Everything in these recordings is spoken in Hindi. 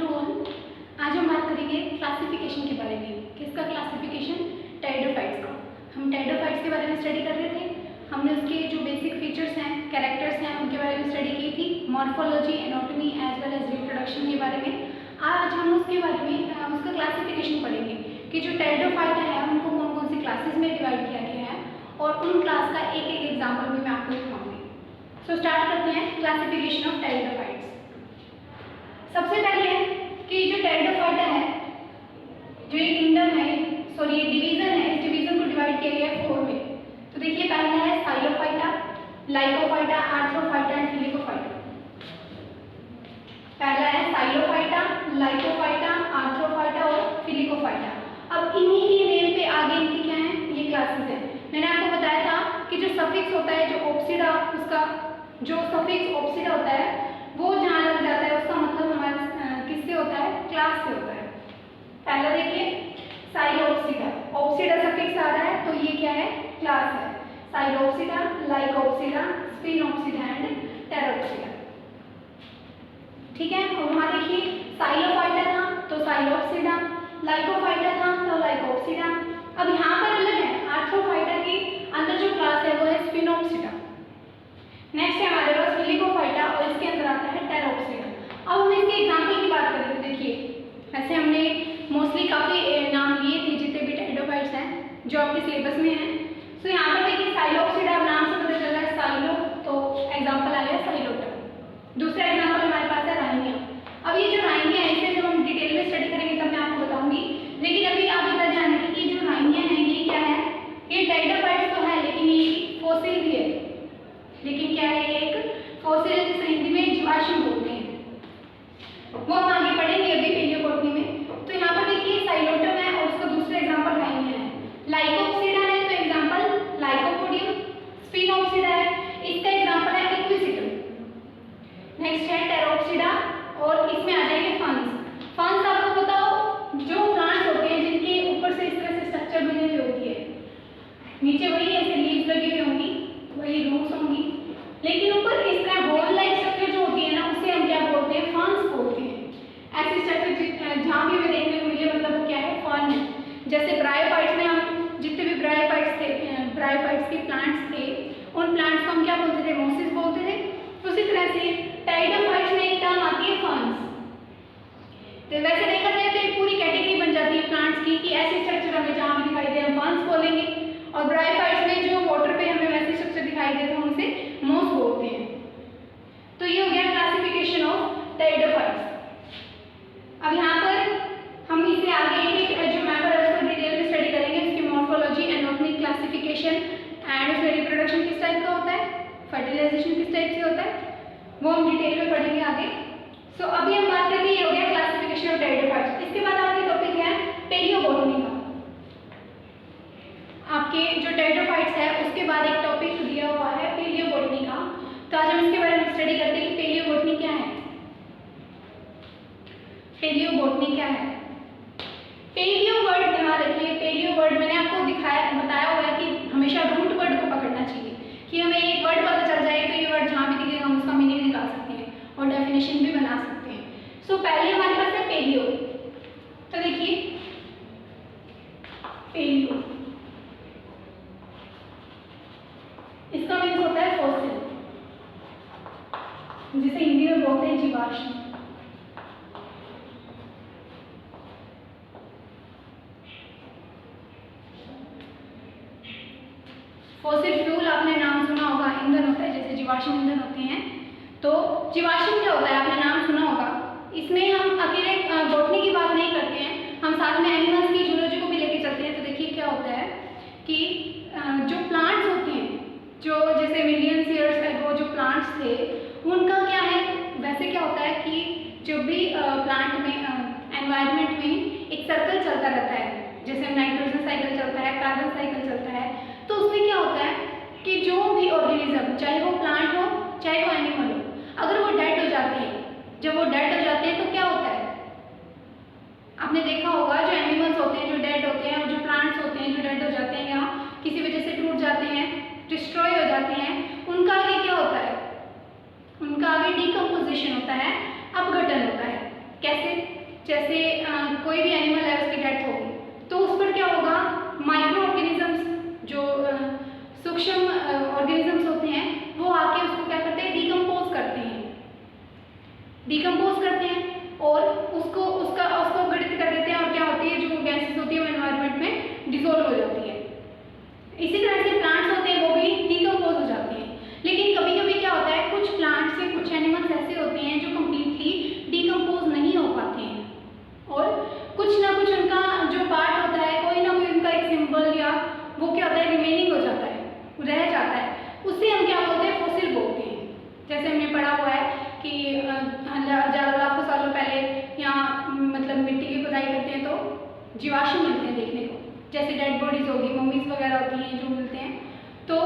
To all. आज हम बात करेंगे क्लासिफिकेशन के बारे में। किसका क्लासिफिकेशन? टेरिडोफाइट्स का। हम टेरिडोफाइट्स के बारे में स्टडी कर रहे थे। हमने उसके जो बेसिक फीचर्स हैं, कैरेक्टर्स हैं, उनके बारे में स्टडी की थी। Morphology, anatomy as well as reproduction के बारे में। आज हम उसके बारे में उसका क्लासिफिकेशन पढ़ेंगे कि जो टेरिडोफाइट है उनको कौन कौन सी क्लासेस में डिवाइड किया गया है और उन क्लास का एक एक एग्जाम्पल भी मैं आपको दिखाऊंगी। सो स्टार्ट करते हैं क्लासिफिकेशन ऑफ टेरिडोफाइट्स। सबसे पहले कि जो टेरिडोफाइटा है, जो ये किंगडम है, सॉरी ये डिवीजन है, इस डिवीजन को डिवाइड किया गया है 4 में। तो देखिए पहला है साइलोफाइटा, लाइकोफाइटा, आर्थ्रोफाइटा एंड फिलिकोफाइटा। पहला है साइलोफाइटा, लाइकोफाइटा, आर्थ्रोफाइटा और फिलिकोफाइटा। अब इन्हीं के नेम पे आगे इनकी क्या है, ये क्लासेस है। मैंने आपको बताया था कि जो सफिक्स होता है, जो ऑप्सिडा, उसका जो सफिक्स ऑप्सिडा होता है वो जहाँ लग जाता है उसका मतलब हमारे किससे होता है, क्लास से होता है। पहला देखिए साइलोप्सिडा, ऑप्सिडा सफिक्स आ रहा है तो ये क्या है, क्लास है। साइलोप्सिडा, लाइकोप्सिडा, स्पिनोप्सिडा एंड टेरोप्सिडा। ठीक है। और वहाँ देखिए साइलोफाइटा था तो साइलोप्सिडा, लाइकोफाइटा था तो लाइकोप्सिडा। अब यहाँ पर अलग है, आर्थ्रोफाइटा के अंदर जो क्लास है वो है स्पिनोप्सिडा। नेक्स्ट है हमारे पास फिलिकोफाइटा और इसके अंदर आता है टेरोप्सिडा। अब हम इसके एग्जाम्पल की बात करें तो देखिए ऐसे हमने मोस्टली काफ़ी नाम लिए थे जितने भी टेरिडोफाइट्स हैं जो आपके सिलेबस में हैं। सो यहाँ पर देखिए साइलोप्सिडा नाम से पता चल रहा है साइलो, तो एग्जाम्पल आ गया साइलोटा। दूसरा एग्जाम्पल हमारे पास है राइनिया। अब ये जो राइनिया है इसे जब हम डिटेल में स्टडी करेंगे तब मैं आपको बताऊंगी, लेकिन अभी आप इतना जान रखें कि जो राइनिया है ये क्या है, ये टेरिडोफाइट्स तो है लेकिन ये फॉसिल भी है। लेकिन क्या है, ये एक फॉसिल है जिसे हिंदी में जीवाश्म बोलते हैं। वो हम आगे पढ़ेंगे अभी पेलियोबोटनी में। तो यहाँ पर देखिए साइलोटम है और उसका दूसरा एग्जाम्पल राइनिया है। लाइकोप्सिडा है तो एग्जाम्पल लाइकोपोडियम। स्पिनोप्सिडा है, इसका एग्जाम्पल है इक्विसिटम। नेक्स्ट है टेरोप्सिडा और इसमें आ जाएंगे फंस। फंस आपको पता हो जो प्लांट्स होते हैं जिनके ऊपर से इस तरह से स्ट्रक्चर बनी हुई होती है, नीचे वही ऐसे लीव्स लगी हुई होंगी, वही रूट्स होंगी, लेकिन ऊपर इस तरह बॉल लाइक स्ट्रक्चर जो होती है ना उसे हम क्या बोलते हैं, फंस बोलते हैं। ऐसी स्ट्रक्चर जहाँ भी हमें देखने को मिले मतलब वो क्या है, फन है। जैसे ब्रायोफाइट्स में हम जितने भी ब्रायोफाइट्स थे, ब्रायोफाइट्स के प्लांट्स थे, उन प्लांट्स को हम क्या बोलते थे, मोसिस बोलते थे। उसी तरह से टेरिडोफाइट्स में एक टर्म आती है फंस। तो वैसे देखा जाए तो एक पूरी कैटेगरी बन जाती है प्लांट्स की कि ऐसे स्ट्रक्चर हमें जहाँ भी दिखाई दे हम फंस बोलेंगे, और ब्रायोफाइट्स में जो वाटर पे हमें वैसे स्ट्रक्चर दिखाई दे तो हम उसे मोस बोलते हैं। तो ये हो गया क्लासिफिकेशन ऑफ टेरिडोफाइट्स। अब यहाँ पर हम इसे आगे एक जो मैटर है उसको डिटेल में स्टडी करेंगे, उसकी मॉर्फोलॉजी, एनाटॉमी, क्लासिफिकेशन एंड उसमें रिप्रोडक्शन किस टाइप का होता है, फर्टिलाइजेशन किस टाइप से होता है, वो हम डिटेल में पढ़ेंगे आगे। सो अभी हम बात करेंगे, ये हो गया क्लासिफिकेशन ऑफ टेरिडोफाइट्स। इसके बाद आपके टॉपिक है पेलियोबोटनी का। आपके जो टेरिडोफाइट्स है उसके बाद एक टॉपिक दिया हुआ है पेलियोबोटनी का। तो आज हम इसके बारे में स्टडी करते हैं कि पेलियोबोटनी क्या है। पेलियोबोटनी क्या है? पेलियो वर्ड ध्यान रखिए, पेलियो वर्ड मैंने आपको बताया हुआ है कि हमेशा रूट वर्ड को पकड़ना चाहिए कि हमें एक वर्ड पता चल जाए तो ये वर्ड जहाँ भी दिखेगा हम उसका मीनिंग निकाल सकते हैं और डेफिनेशन भी बना सकते हैं। सो पहले हमारे पास है पेलियो। तो देखिए पेलियो इसका मीनिंग होता है फॉसिल, जिसे हिंदी में बोलते हैं जीवाश्म। फॉसिल फ्यूल आपने नाम सुना होगा, ईंधन होता है जैसे जीवाश्म ईंधन होते हैं। तो जीवाश्म क्या होता है आपने नाम सुना होगा। इसमें हम अकेले बॉटनी की बात नहीं करते हैं, हम साथ में एनिमल्स की जूलॉजी को भी लेके चलते हैं। तो देखिए क्या होता है कि जो प्लांट्स होते हैं, जो जैसे मिलियंस ईयर्स एगो जो प्लांट्स थे उनका क्या है, वैसे क्या होता है कि जो भी प्लांट में एनवायरनमेंट में एक सर्कल चलता रहता है, जैसे नाइट्रोजन साइकिल चलता है, कार्बन साइकिल चलता है। तो उसमें क्या होता है कि जो भी ऑर्गेनिज्म, चाहे वो प्लांट हो चाहे वो एनिमल हो, अगर वो डेड हो जाते हैं, जब वो डेड हो जाते हैं तो क्या होता है, आपने देखा होगा जो एनिमल्स होते हैं जो डेड होते हैं और जो प्लांट्स होते हैं जो डेड हो जाते हैं या किसी वजह से टूट जाते हैं, डिस्ट्रॉय हो जाते हैं, उनका आगे क्या होता है, उनका आगे डिकम्पोजिशन होता है, अपघटन होता है। कैसे? जैसे कोई भी एनिमल है उसकी डेथ हो गई, तो उस पर क्या होगा, माइक्रो ऑर्गेनिजम्स जो सूक्ष्म ऑर्गेनिजम्स होते हैं वो आके उसको क्या करते हैं, डिकम्पोज करते हैं और उसको गठित कर देते हैं, और क्या होती है, जो गैसेस होती है वो एनवायरनमेंट में डिसॉल्व हो जाती है। इसी तरह से प्लांट्स होते हैं वो भी डिकम्पोज हो जाते हैं। लेकिन कभी कभी क्या होता है, कुछ प्लांट्स से कुछ एनिमल्स ऐसे होते हैं जो कम्प्लीटली डिकम्पोज नहीं हो पाते हैं, और कुछ ना कुछ उनका जो पार्ट होता है, कोई ना कोई उनका एक सिंबल या वो क्या होता है, रिमेनिंग हो जाता है, रह जाता है, उसे हम क्या बोलते हैं, फॉसिल बोलते हैं। जैसे हमने पढ़ा हुआ है कि हजारों लाखों सालों पहले यहाँ मतलब मिट्टी की खुदाई करते हैं तो जीवाश्म मिलते हैं देखने को, जैसे डेड बॉडीज होगी, मम्मीज वगैरह होती हैं जो मिलते हैं, तो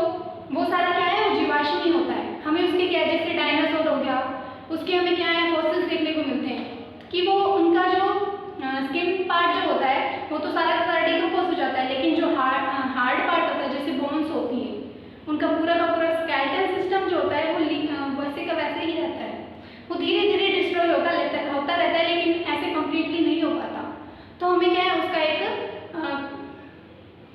वो सारा क्या है, वो जीवाश्म ही होता है। हमें उसके क्या, जैसे डायनासोर हो गया, उसके हमें क्या है, फॉसिल्स देखने को मिलते हैं कि वो उनका जो स्किन पार्ट जो होता है वो तो सारा का सारा डिकम्पोज हो जाता है, लेकिन जो हार्ड पार्ट होता है, जैसे बोन्स होती है, उनका पूरा का पूरा स्केलेटल सिस्टम जो होता है वो वैसे का वैसे ही रहता है, वो धीरे धीरे डिस्ट्रॉय होता रहता है, लेकिन ऐसे कम्प्लीटली नहीं हो पाता। तो हमें क्या है, उसका एक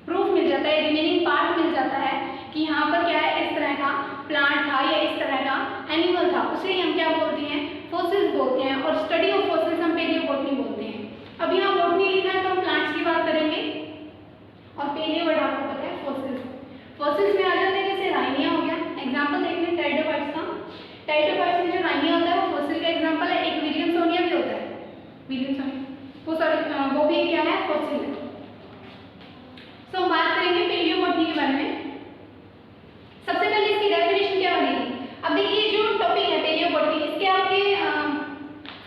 प्रूफ मिल जाता है, रिमेनिंग पार्ट मिल जाता है कि यहाँ पर क्या है, इस तरह का प्लांट था या इस तरह का एनिमल था, उसे हम क्या बोलते हैं, फॉसिल्स बोलते हैं। और स्टडी ऑफ फॉसिल्स हम पेलियोबोटनी बोलते हैं। अब यहाँ बोटनी लिखा है तो हम प्लांट्स की बात करेंगे, और पेलियो वर्ड आपको पता है फॉसिल्स। फॉसिल्स में आ जाते हैं जैसे राइनिया हो गया, एग्जाम्पल देख लें टेरिडोफाइट्स का। टेरिडोफाइट्स में जो राइनिया होता है वो फॉसिल का एग्जाम्पल है। एक विलियमसोनिया भी होता है, वो भी क्या है, फॉसिल है। तो हम बात करेंगे पेलियोबोटनी के बारे में। सबसे पहले इसकी डेफिनेशन क्या बनेगी। अब देखिए जो टॉपिक है पेलियोबोटनी, इसके आपके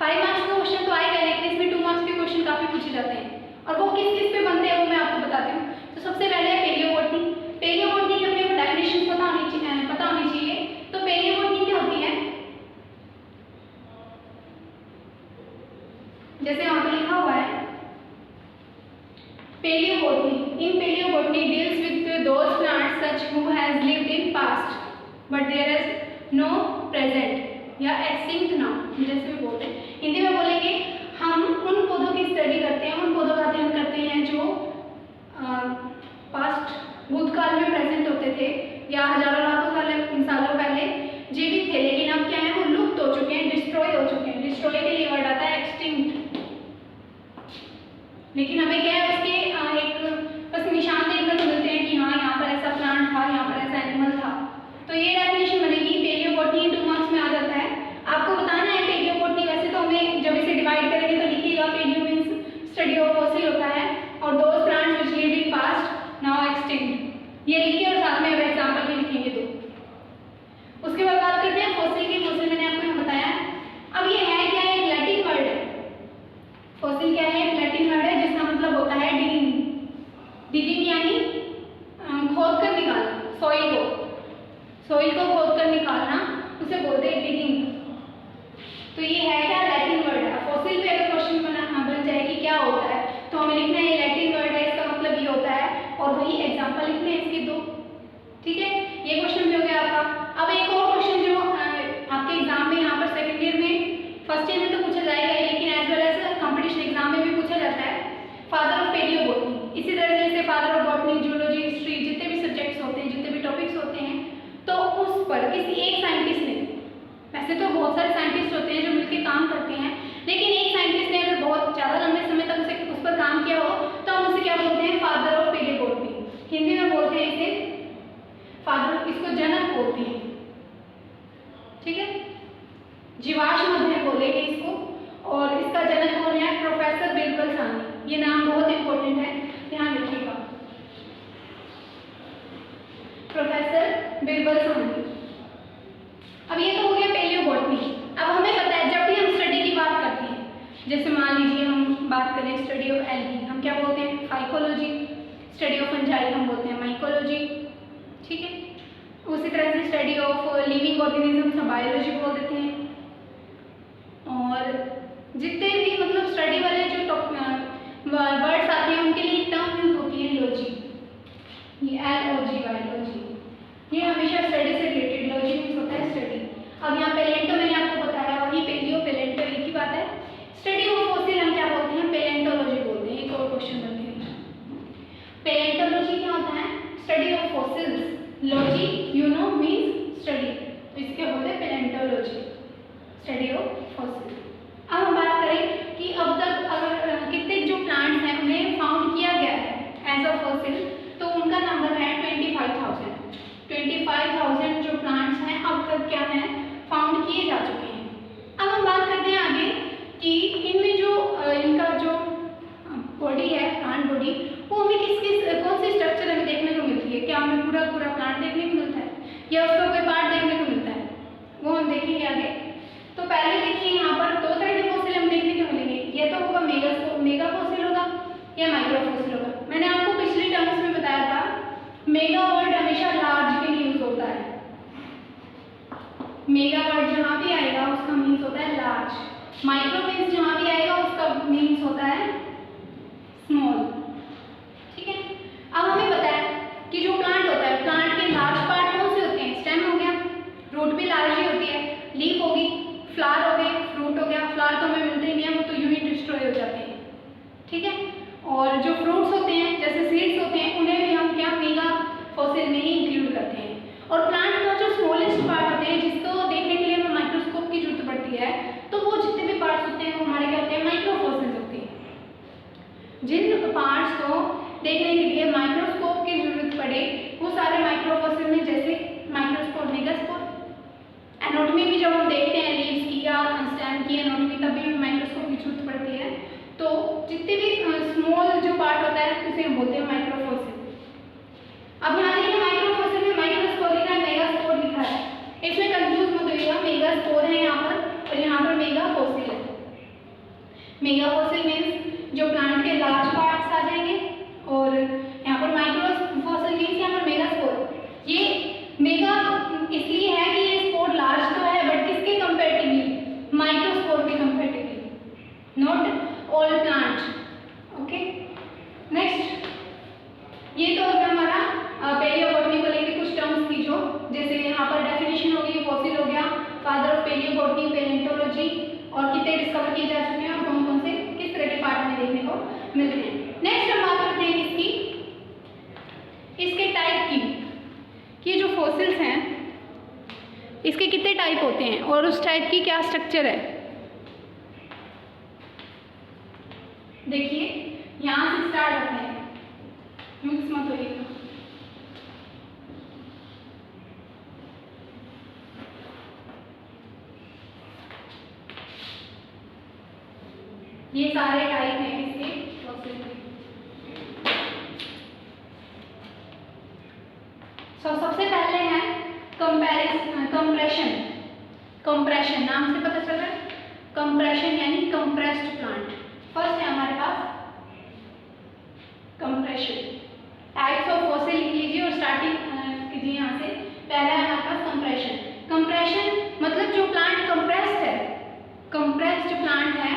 5 मार्क्स का क्वेश्चन तो आएगा, लेकिन इसमें 2 मार्क्स के क्वेश्चन काफी पूछे जाते हैं, और वो किस किस पे बनते हैं वो मैं आपको बताती हूँ। तो सबसे पहले है पेलियोबोटनी। पेलियोबोटनी की अपने को डेफिनेशन पता होनी चाहिए। तो पेलियोबोटनी क्या होती है, जैसे यहाँ पे लिखा हुआ है palaeobotany. In palaeobotany deals with those plants such who has lived in past but there is no present या एक्सटिंक्ट नाउ, जैसे भी बोलते हैं। हिंदी में बोलेंगे, हम उन पौधों की स्टडी करते हैं, उन पौधों का अध्ययन करते हैं जो पास्ट भूतकाल में प्रेजेंट होते थे या हजारों लाखों सालों पहले जीवित थे, लेकिन अब क्या है, वो लुप्त हो चुके हैं, डिस्ट्रॉय हो चुके हैं। डिस्ट्रॉय के लिए वर्ड आता है एक्सटिंक्ट। लेकिन हमें क्या है, उसके एक बस निशान देखने को मिलते हैं कि हाँ यहाँ पर ऐसा प्लांट था, यहाँ पर ऐसा एनिमल था। तो ये डेफिनेशन बनेगी। पेलियोबोटनी 2 मार्क्स में आ जाता है। आपको बताना है पेलियोबोटनी, वैसे तो हमें जब इसे डिवाइड करेंगे तो लिखिएगा paleo means study of fossil होता है, और those plants which lived in past now extinct, ये लिखिए, और साथ में अब एग्जांपल भी लिखेंगे 2। उसके बाद बात करते हैं फॉसिल की। फॉसिल मैंने आपको यहाँ बताया। अब ये है क्या है, एक लैटिन वर्ड है। फॉसिल क्या है, एक लैटिन वर्ड है जिसका मतलब होता है डिगिंग। डिगिंग यानी खोद कर निकालना, सॉइल को खोद कर निकालना, उसे बोलते हैं डिगिंग। तो ये है क्या, लैटिन वर्ड है। फॉसिल पे अगर क्वेश्चन बन जाए कि क्या होता है, तो हमें लिखना है ये लैटिन वर्ड है, इसका मतलब ये होता है, और वही एग्जांपल लिखने हैं इसके 2। ठीक है, ये क्वेश्चन भी हो गया आपका। अब एक और क्वेश्चन जो आपके एग्जाम में यहाँ पर सेकंड ईयर में, फर्स्ट ईयर में तो पूछा जाएगा, लेकिन as well as competition exam में भी पूछा जाता है, फादर ऑफ पेलियोबोटनी। इसी तरह से जैसे father of botany, zoology, history, जितने भी सब्जेक्ट्स होते हैं, जितने भी टॉपिक्स होते हैं, तो उस पर किसी एक साइंटिस्ट ने, वैसे तो बहुत सारे साइंटिस्ट होते हैं जो मिलकर काम करते हैं, लेकिन एक साइंटिस्ट ने अगर बहुत ज़्यादा लंबे समय तक उस पर काम किया हो, तो हम उसे क्या बोलते हैं, फादर ऑफ पेलियोबोटनी। हिंदी में बोलते हैं इसे फादर, इसको जनक बोलते हैं। ठीक है, जीवाश्म अध्ययन बोलेंगे इसको, और इसका जनक कौन है, प्रोफेसर बिरबल साहनी। ये नाम बहुत इंपॉर्टेंट है, ध्यान रखिएगा, प्रोफेसर बिरबल साहनी। अब ये तो हो गया पेलियोबोटनी। अब हमें पता है जब भी हम स्टडी की बात करते हैं, जैसे मान लीजिए हम बात करें स्टडी ऑफ एल्गी, हम क्या बोलते हैं, फाइकोलॉजी। स्टडी ऑफ फंजाई हम बोलते हैं माइकोलॉजी। ठीक है, उसी तरह से स्टडी ऑफ लिविंग ऑर्गेनिजम्स हम बायोलॉजी बोल देते हैं। और जितने भी मतलब स्टडी वाले जो वर्ड्स आते हैं उनके लिए टर्म यूज होती है लॉजी, ये LOG बायोलॉजी, ये हमेशा स्टडी से रिलेटेड, लॉजी मीन्स होता है स्टडी। अब यहाँ पेलेंटो मैंने आपको बताया, वही पेलियो पेलेंटो एक ही बात है। स्टडी ऑफ फॉसिल हम क्या एग्जाम में पूरा पूरा प्लांट देखने को मिलता है या उसका कोई पार्ट देखने को मिलता है, वो हम देखेंगे आगे। तो पहले देखिए यहाँ पर दो तरह के फॉसिल हम देखने को मिलेंगे, ये तो होगा मेगा फॉसिल होगा या माइक्रो फॉसिल होगा। मैंने आपको पिछली टर्म्स में बताया था मेगा वर्ड हमेशा लार्ज के लिए यूज होता है, मेगा वर्ड जहाँ भी आएगा उसका मीन्स होता है लार्ज, माइक्रो मीन्स जहाँ भी आएगा उसका मीन्स होता है स्मॉल। ठीक है, अब हमें पता है कि जो प्लांट होता है, प्लांट के लार्ज पार्ट कौन से होते हैं? स्टेम हो गया, रूट भी लार्ज ही होती है, लीफ होगी, फ्लावर हो गए, फ्रूट हो गया, फ्लावर तो हमें मिलते ही नहीं है, वो तो यूं ही डिस्ट्रॉय हो जाते हैं। ठीक है, और जो फ्रूट्स होते हैं जैसे सीड्स होते हैं उन्हें भी हम क्या मेगा फॉसिल में ही इंक्लूड करते हैं। और प्लांट का जो स्मॉलेस्ट पार्ट होते हैं जिसको देखने के लिए हमें माइक्रोस्कोप की जरूरत पड़ती है, तो वो जितने भी पार्ट्स होते हैं वो हमारे क्या होते हैं? माइक्रो फॉसिल्स होते हैं। जिन पार्ट्स को देखने के लिए माइक्रोस्कोप की जरूरत पड़े वो सारे माइक्रो फॉसिल में, जैसे माइक्रोस्कोप, मेगास्कोप। एनाटॉमी भी जब हम देखते हैं लीव्स की या स्टेम की एनाटॉमी, तभी हमें माइक्रोस्कोप की जरूरत पड़ती है। तो जितने भी स्मॉल जो पार्ट होता है उसे हम बोलते हैं माइक्रो फॉसिल। अब यहाँ देखिए माइक्रो फॉसिल में माइक्रोस्पोर लिखा है, मेगास्पोर लिखा है, इसमें कंफ्यूज मत होइएगा, मेगास्पोर है यहाँ पर और यहाँ पर मेगा फॉसिल है। मेगा फॉसिल मीन्स जो प्लांट के लार्ज पार्ट्स आ जाएंगे और यहाँ पर माइक्रो फॉसिल मीन्स यहाँ पर मेगास्पोर। ये मेगा इसलिए है कि ये स्पोर लार्ज तो है बट किसके कंपेरेटिवली? माइक्रोस्पोर के comparatively, not all plant. Okay, next ये तो हो गया हमारा पेलियोबॉटनी को लेकर कुछ टर्म्स की, जो जैसे यहाँ पर डेफिनेशन होगी, फॉसिल हो गया, फादर ऑफ पेलियोबॉटनी, पेलेंटोलॉजी, और कितने डिस्कवर किए जा चुके हैं और कौन कौन से किस तरह के पार्ट में देखने को मिलते हैं। नेक्स्ट हम बात करते हैं इसके टाइप की, कि जो फॉसिल्स हैं इसके कितने टाइप होते हैं और उस टाइप की क्या स्ट्रक्चर है। देखिए यहाँ से स्टार्ट होते हैं, मिक्स मत होइएगा। ये सारे टाइप हैं इसके फॉसिल के। सबसे पहले है कंप्रेशन। कंप्रेशन नाम से पता चल रहा है, कंप्रेशन यानी कंप्रेस्ड प्लांट। फर्स्ट है हमारे पास कंप्रेशन। टाइप्स ऑफ फॉसिल लिख लीजिए और स्टार्टिंग कीजिए यहाँ से। पहला है हमारे पास कंप्रेशन। कंप्रेशन मतलब जो प्लांट कंप्रेस्ड है, कंप्रेस्ड प्लांट है,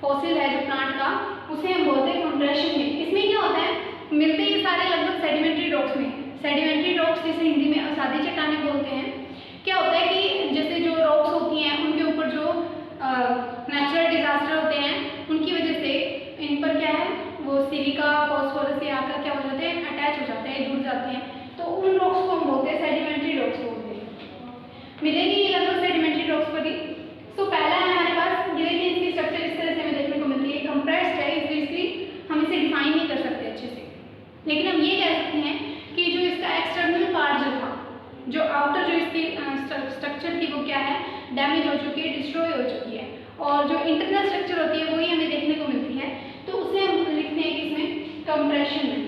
फॉसिल है जो प्लांट का, उसे हम बोलते हैं कंप्रेशन में। इसमें क्या होता है, मिलते ही सारे लगभग सेडिमेंट्री रॉक्स में। सेडिमेंट्री रॉक्स जिसे हिंदी में असादी चट्टानें बोलते हैं। क्या होता है कि जैसे जो रॉक्स होती हैं उनके ऊपर जो नेचुरल डिजास्टर होते हैं उनकी वजह से इन पर क्या है, वो सिलिका फॉस्फोरस या आकर क्या हो जाते हैं, अटैच हो जाते हैं, जुड़ जाते हैं, तो उन रॉक्स को हम बोलते हैं सेडिमेंट्री रॉक्स बोलते हैं। मिलेगी ये लगभग सेडिमेंट्री रॉक्स पर ही। तो पहला है हमारे पास, ये देखिए इसकी स्ट्रक्चर इस तरह से हमें देखने को मिलती है, कंप्रेस्ड है, इसलिए हम इसे डिफाइन नहीं कर सकते अच्छे से, लेकिन हम ये कह सकते हैं कि जो इसका एक्सटर्नल पार्ट जो था, जो आउटर जो इसकी स्ट्रक्चर थी वो क्या है, डैमेज हो चुकी है, डिस्ट्रॉय हो चुकी है, और जो इंटरनल स्ट्रक्चर होती है वही हमें देखने को मिलती है। तो उसे हम लिखते हैं कि इसमें कंप्रेशन में,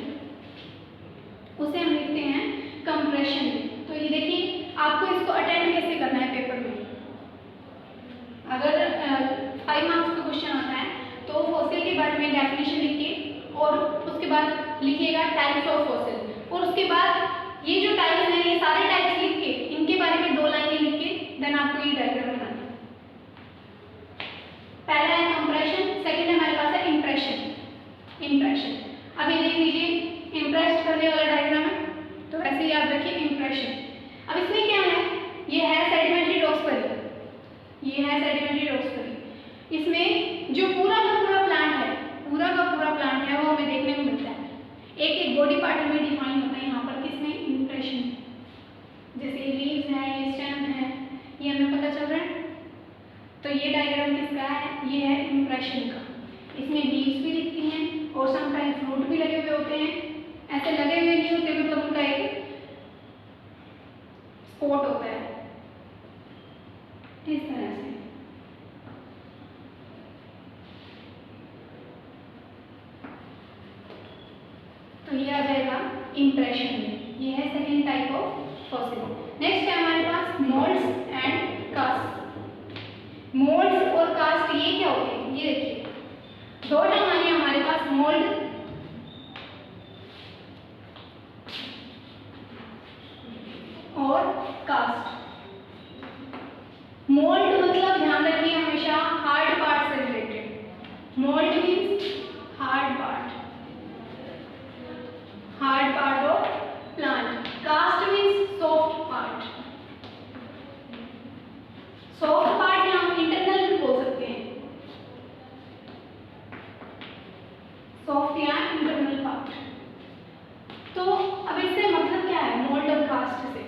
उसे हम लिखते हैं कंप्रेशन में। तो ये देखिए आपको इसको अटेंड कैसे करना है पेपर में। अगर 5 मार्क्स का क्वेश्चन आता है तो फॉसिल के बारे में डेफिनेशन लिखिए और उसके बाद लिखिएगा टाइप्स ऑफ फॉसिल, और उसके बाद ये जो टाइप्स हैं ये सारे टाइप्स लिख के इनके बारे में 2 लाइनें लिख के देन आपको ये डायग्राम बनाना है। पहला है कंप्रेशन, सेकंड है हमारे पास है इंप्रेशन। इंप्रेशन अब ये देख लीजिए, इंप्रेस्ड करने वाला डायग्राम है, तो ऐसे याद रखिए इंप्रेशन। अब इसमें क्या है, ये है सेडिमेंट्री रॉक्स पर, ये है सेडिमेंट्री रॉक्स पर। इसमें जो पूरा का पूरा प्लांट है, पूरा का पूरा प्लांट है वो हमें देखने को मिलता है। एक एक बॉडी पार्ट हमें डिफाइन होता है यहाँ पर किसमें, इंप्रेशन में। जैसे लीव्स है, स्टेम है, ये हमें पता चल रहा है। तो ये डायग्राम किसका है, ये है इंप्रेशन का। इसमें लीव्स भी दिखती हैं और समटाइम्स फ्रूट भी लगे हुए होते हैं। ऐसे लगे हुए नहीं होते, मतलब उनका एक स्पॉट होता है इस तरह से। तो ये आ जाएगा इंप्रेशन में। ये है second type of fossil. Next है हमारे पास मोल्ड्स एंड कास्ट। मोल्ड्स और कास्ट ये क्या होते हैं, ये देखिए दो टर्म आनी है हमारे पास, मोल्ड और कास्ट। मोल्ड मतलब ध्यान रखिए हमेशा हार्ड पार्ट से related. Mould means hard part of plant. Cast means soft part. Soft part या हम इंटरनल भी बोल सकते हैं, सॉफ्ट या इंटरनल पार्ट। तो अब इससे मतलब क्या है मोल्ड और कास्ट से?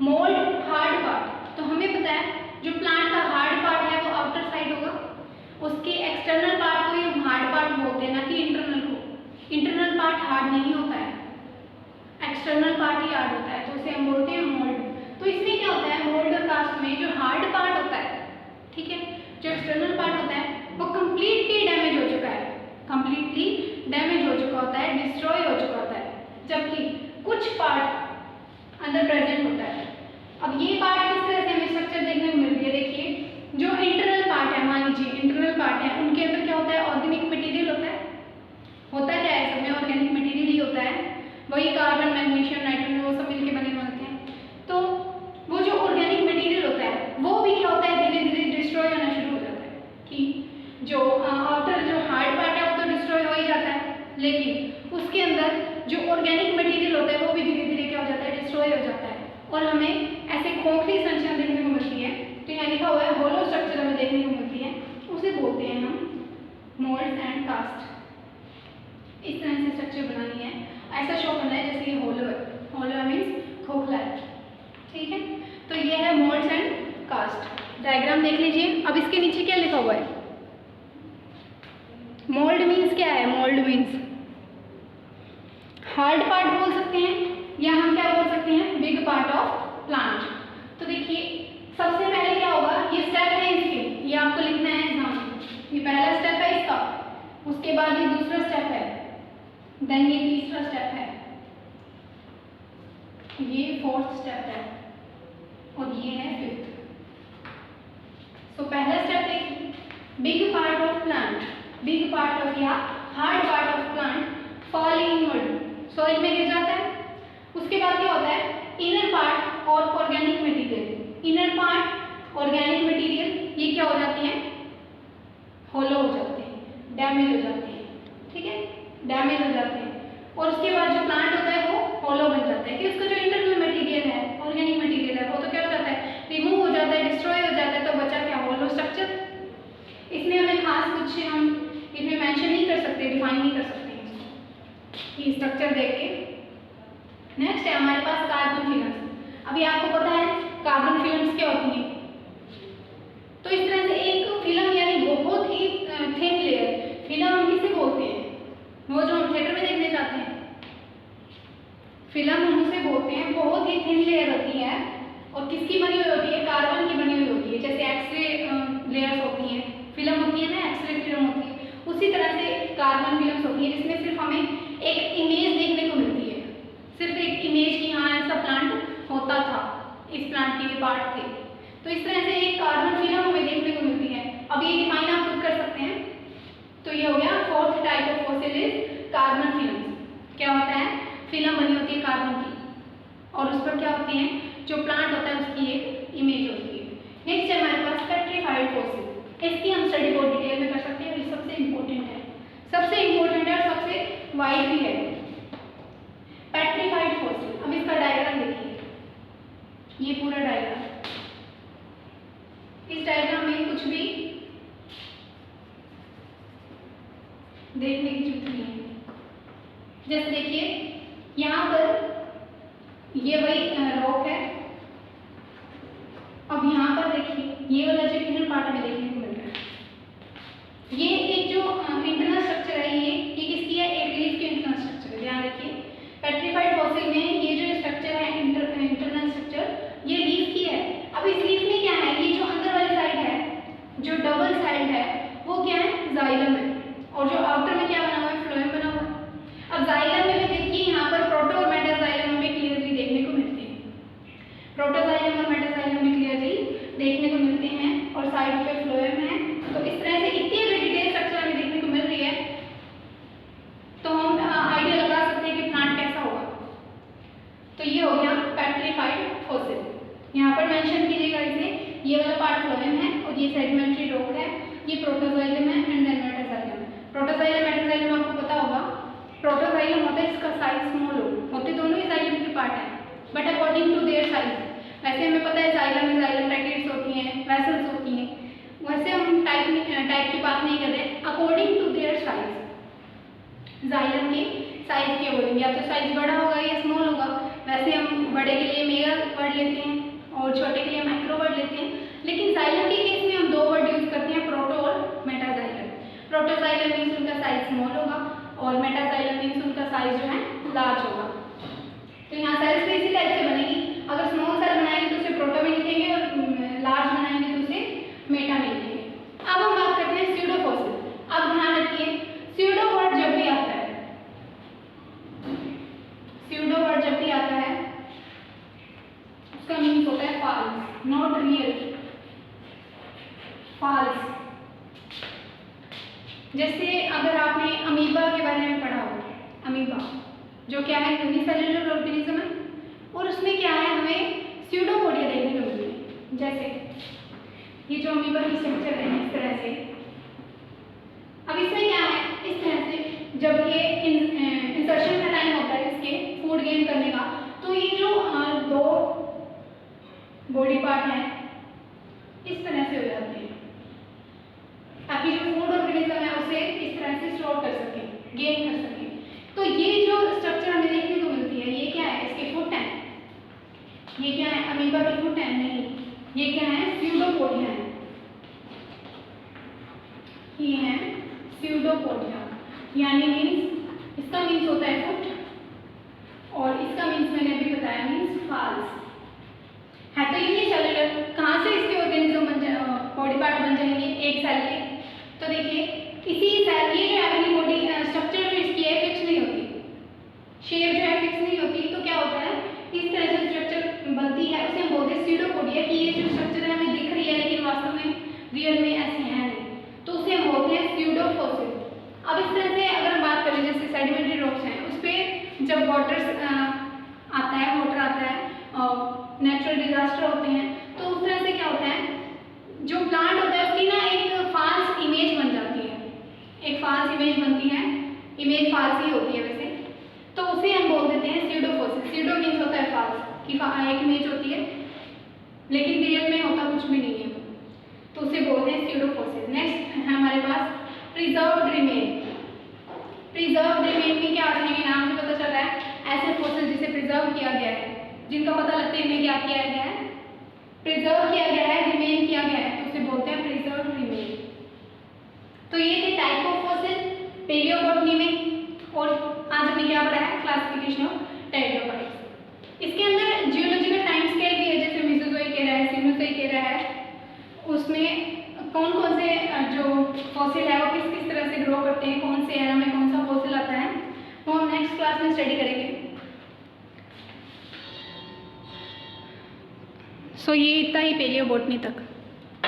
मोल्ड हार्ड पार्ट, तो हमें पता है जो प्लांट का हार्ड पार्ट है वो आउटर साइड होगा, उसके एक्सटर्नल पार्ट को ही हम हार्ड पार्ट बोलते हैं, ना कि इंटरनल को। इंटरनल पार्ट हार्ड नहीं होता है, एक्सटर्नल पार्ट ही हार्ड होता है, तो उसे हम बोलते हैं मोल्ड। तो इसमें क्या होता है मोल्ड और कास्ट में, जो हार्ड पार्ट होता है, ठीक है, जो एक्सटर्नल पार्ट होता है वो कंप्लीटली डैमेज हो चुका है, कंप्लीटली डैमेज हो चुका होता है, डिस्ट्रॉय हो चुका होता है, जबकि कुछ पार्ट अंदर प्रेजेंट होता है। अब ये पार्ट किस तरह से हमें स्ट्रक्चर देखने को मिलती है, देखिए जो इंटरनल पार्ट है, मान लीजिए इंटरनल पार्ट है, उनके अंदर क्या होता है ऑर्गेनिक मटेरियल होता है क्या है, सब में ऑर्गेनिक मटेरियल ही होता है, वही कार्बन मैग्नीशियम नाइट्रोजन वो सब मिलके बने हुए होते हैं। तो वो जो ऑर्गेनिक मटेरियल होता है वो भी क्या होता है धीरे धीरे डिस्ट्रॉय होना शुरू हो जाता है, कि जो आउटर जो हार्ड पार्ट है वो तो डिस्ट्रॉय हो ही जाता है, लेकिन उसके अंदर जो ऑर्गेनिक मटेरियल होता है वो भी धीरे धीरे क्या हो जाता है, डिस्ट्रॉय हो जाता है, और हमें ऐसे खोखली संरचना देखने को मिलती है। तो यहाँ लिखा हुआ है होलो स्ट्रक्चर हमें देखने को मिलती है, उसे बोलते हैं हम मोल्ड एंड कास्ट। इस तरह से स्ट्रक्चर बनानी है, ऐसा शो करना है जैसे ये होलो है, होलो मीन्स खोखला है, ठीक है। तो ये है मोल्ड्स एंड कास्ट। डायग्राम देख लीजिए। अब इसके नीचे क्या लिखा हुआ है, मोल्ड मीन्स क्या है, मोल्ड मीन्स हार्ड पार्ट बोल सकते हैं, या हम क्या बोल सकते हैं बिग पार्ट ऑफ प्लांट। तो देखिए सबसे पहले क्या होगा, ये स्टेप है इसके, ये आपको लिखना है एग्जाम में, ये पहला स्टेप है इसका, उसके बाद ये दूसरा स्टेप है, देन ये तीसरा स्टेप है, ये फोर्थ स्टेप है, और ये है फिफ्थ। तो पहला स्टेप देखिए, big part of plant, big part of या hard part of plant fall inward, soil में गिर जाता है। उसके बाद क्या होता है, इनर पार्ट और organic material, inner part organic material ये क्या हो जाते हैं, होलो हो जाते हैं, डैमेज हो जाते हैं, ठीक है, डैमेज हो जाते हैं। और उसके बाद जो प्लांट होता है वो होलो बन जाता है, कि उसका जो इंटरनल मटेरियल है, ऑर्गेनिक मटेरियल है, वो तो क्या हो जाता है, रिमूव हो जाता है, डिस्ट्रॉय हो जाता है, तो बचा क्या, होलो स्ट्रक्चर। इसमें हमें खास कुछ हम इसमें मेंशन नहीं कर सकते, डिफाइन नहीं कर सकते इसको, ये स्ट्रक्चर देख के। नेक्स्ट है हमारे पास कार्बन फिल्म्स। अभी आपको पता है कार्बन फिल्म्स क्या होती हैं। तो इस तरह से एक फिल्म यानी बहुत ही थिन लेयर, फिल्म हम किसे बोलते हैं, वो जो हम थिएटर में देखने जाते हैं, फिल्म हम उसे बोलते हैं, बहुत ही थिन लेयर होती है, और किसकी बनी हुई होती है, कार्बन की बनी हुई होती है। जैसे एक्सरे लेयर्स होती हैं, फिल्म होती है ना, एक्सरे फिल्म होती है, उसी तरह से कार्बन फिल्म्स होती है, जिसमें सिर्फ हमें एक इमेज देखने को मिलती है, सिर्फ एक इमेज की हाँ ऐसा प्लांट होता था, इस प्लांट के ये पार्ट थे। तो इस तरह से एक कार्बन फिल्म हमें देखने को मिलती है। अब ये डिफाइन आप खुद कर सकते हैं। तो ये हो गया fourth type of fossil is carbon films. क्या होता है, फिल्म बनी होती है कार्बन की, और उस पर क्या होती है, जो प्लांट होता है उसकी एक इमेज होती है। नेक्स्ट है हमारे पास पेट्रीफाइड फॉसिल। इसकी हम स्टडी बहुत डिटेल में कर सकते हैं, ये सबसे इंपॉर्टेंट है, सबसे इंपॉर्टेंट है और सबसे वाइड भी है पेट्रीफाइड फॉसिल। अब इसका डायग्राम देखिए, ये पूरा डायग्राम, इस डायग्राम में कुछ भी देखने की जरूरत नहीं है। जैसे देखिए यहाँ पर ये वही रॉक है, अब यहाँ पर देखिए ये वाला जो इनर पार्ट हमें देखने को मिल रहा है, ये एक जो इंटरनल स्ट्रक्चर है, ये किसकी है, एक लीफ की इंटरनल स्ट्रक्चर है। ध्यान रखिए पेट्रीफाइड फॉसिल में ये जो स्ट्रक्चर है इंटरनल स्ट्रक्चर, ये लीफ की है। अब इस लीफ में क्या है, ये जो अंदर वाली साइड है, जो डबल साइड है, वो क्या है, जाइलम है, और जो आउटर में क्या बना हुआ है, फ्लोएम बना हुआ है। अब जाइलम में भी देखिए यहाँ पर प्रोटो और मेटाजाइलम सेडिमेंट्री रॉक है, ये प्रोटोजाइलम है एंड देन मेटाजाइलम है। प्रोटोजाइलम मेटाजाइलम आपको पता होगा, प्रोटोजाइलम होता है जिसका साइज स्मॉल होते दोनों ही जाइलम के पार्ट हैं, but according to their size. वैसे हमें पता है जाइलम में जाइलम पैकेट्स होती हैं, वेसल्स होती हैं, वैसे हम टाइप की बात नहीं कर रहे, according to their size. Xylem के साइज के अकॉर्डिंग या तो साइज बड़ा होगा या स्मॉल होगा। वैसे हम बड़े के लिए मेगा वर्ड लेते हैं और छोटे के लिए माइक्रो वर्ड लेते हैं, लेकिन जाइलम के केस में हम दो वर्ड यूज करते हैं, प्रोटो और मेटाजाइलम। प्रोटोजाइलम मीन्स उनका साइज स्मॉल होगा और मेटाजाइलम मीन्स उनका साइज जो है लार्ज होगा। तो यहाँ सेल्स भी इसी टाइप से बनेगी, अगर स्मॉल सेल बनाएंगे तो उसे प्रोटो में लिखेंगे और लार्ज बनाएंगे तो उसे मेटा में लिखेंगे। अब हम बात करते हैं स्यूडोफोसिल। अब ध्यान रखिए, स्यूडो वर्ड जब भी आता है, स्यूडो वर्ड जब भी आता है उसका मीन्स होता है फॉल्स, नॉट रियल, फॉल्स। जैसे अगर आपने अमीबा के बारे में पढ़ा हो, अमीबा जो क्या है यूनिसेल्युलर ऑर्गेनिज्म है और उसमें क्या है हमें स्यूडोपोडिया देखने को मिलती है। जैसे ये जो अमीबा की स्ट्रक्चर है इस तरह से, अब इसमें क्या है इस तरह से जब ये इंसर्शन का टाइम होता है इसके फूड गेन करने का, तो ये जो दो बॉडी पार्ट हैं इस तरह से हो जाते हैं ताकि जो फूड ऑर्गेनिज्म है उसे इस तरह से स्टोर कर सके, गेन कर सके। तो ये जो स्ट्रक्चर हमें देखने को मिलती है ये क्या है, इसके फुट हैं, ये क्या है अमीबा के फुट हैं, नहीं ये क्या है स्यूडोपोडिया है, ये है स्यूडोपोडिया, यानी मीन्स इसका मीन्स होता है फुट और इसका मीन्स मैंने अभी बताया मीन्स फॉल्स है। तो यूनिसेल्युलर, कहाँ से इसके ऑर्गेनिज्म बॉडी पार्ट बन जाएंगे एक सेल के, तो देखिए इसी सेल, ये जो है अपनी बॉडी स्ट्रक्चर जो इसकी है फिक्स नहीं होती, शेप जो है फिक्स नहीं होती, तो क्या होता है इस तरह से स्ट्रक्चर बनती है, उसे हम बोलते हैं स्यूडोपोडिया कि ये जो स्ट्रक्चर है हमें दिख रही है लेकिन वास्तव में रियल में ऐसी है नहीं, तो उसे हम बोलते हैं स्यूडोफोसिल। अब इस तरह से अगर हम बात करें जैसे सेडिमेंट्री रॉक्स हैं उस पर जब वाटर आता है, वाटर आता है और नेचुरल डिजास्टर होते हैं, तो उस तरह से क्या होता है जो प्लांट होता है उसकी ना एक फाल्स इमेज बन जाती है, एक फाल्स इमेज बनती है, इमेज फाल्स ही होती है वैसे, तो उसे हम बोल देते हैं स्यूडोफोसिल। स्यूडो मीन्स होता है फाल्स कि एक इमेज होती है लेकिन रियल में होता कुछ भी नहीं है, तो उसे बोलते हैं स्यूडोफोसिल। नेक्स्ट है हमारे पास प्रिजर्व्ड रिमेन। प्रिजर्व्ड रिमेन में क्या आता है, नाम से पता चल रहा है ऐसे फोसिल जिसे प्रिजर्व किया गया है, जिनका पता लगता है इन्हें क्या किया गया है, प्रिजर्व किया गया है, रिमेन किया गया है, तो उसे बोलते हैं प्रिजर्व्ड रिमेन। तो ये थे टाइप ऑफ फोसिल पेलियोबोटनी में, और आज हमने क्या पढ़ा है क्लासिफिकेशन ऑफ टेरिडोफाइट्स। इसके अंदर जियोलॉजिकल टाइम स्केल भी है, जैसे मेसोजोइक एरा है, सिनोजोइक एरा है, उसमें कौन कौन से जो फॉसिल है वो किस किस तरह से ग्रो करते हैं, कौन से एरा में कौन सा फॉसिल आता है, वो हम नेक्स्ट क्लास में स्टडी करेंगे। सो ये इतना ही पेलियोबोटनी तक।